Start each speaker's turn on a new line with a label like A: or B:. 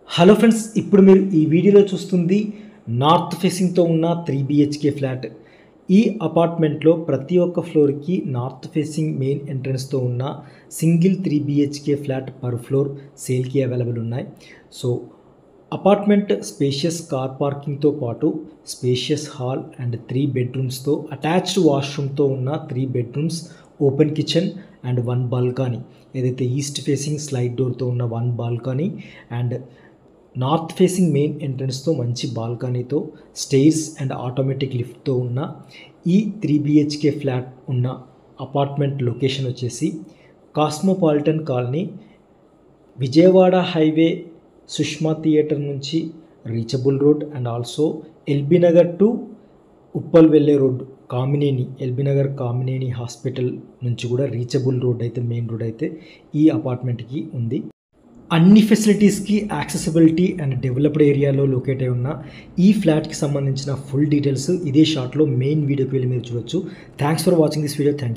A: Hello friends, ఇప్పుడు మీరు ఈ వీడియోలో చూస్తుంది నార్త్ ఫేసింగ్తో ఉన్న 3 BHK ఫ్లాట్. ఈ అపార్ట్మెంట్లో ప్రతి ఒక్క ఫ్లోర్కి నార్త్ ఫేసింగ్ మెయిన్ ఎంట్రన్స్తో ఉన్న single 3 BHK flat per floor సేల్కి అవైలబుల్ ఉన్నాయి. సో అపార్ట్మెంట్ స్పేషియస్ కార్ పార్కింగ్తో పాటు స్పేషియస్ హాల్ అండ్ 3 బెడ్రూమ్స్తో అటాచ్డ్ వాష్రూమ్తో ఉన్న 3 bedrooms, open kitchen and 1 balcony. ఏదైతే ఈస్ట్ ఫేసింగ్ స్లైడ్ డోర్తో ఉన్న 1 balcony and north facing main ఎంట్రన్స్తో మంచి బాల్కనీతో స్టెయిర్స్ అండ్ ఆటోమేటిక్ లిఫ్ట్తో ఉన్న ఈ 3 BHK ఫ్లాట్ ఉన్న అపార్ట్మెంట్ లొకేషన్ వచ్చేసి cosmopolitan colony, Vijayawada highway, Sushma theatre నుంచి reachable road and also LB Nagar to Uppal వెళ్ళే రోడ్, కామినేని, ఎల్బీ నగర్ కామినేని హాస్పిటల్ నుంచి కూడా రీచబుల్ రోడ్ అయితే మెయిన్ రోడ్ అయితే ఈ అపార్ట్మెంట్కి ఉంది. అన్ని ఫెసిలిటీస్కి యాక్సెసిబిలిటీ అండ్ డెవలప్డ్ ఏరియాలో లొకేట్ అయి ఉన్న ఈ ఫ్లాట్కి సంబంధించిన ఫుల్ డీటెయిల్స్ ఇదే షార్ట్లో మెయిన్ వీడియోకి వెళ్ళి మీరు చూడొచ్చు. Thanks for watching this video. Thank you.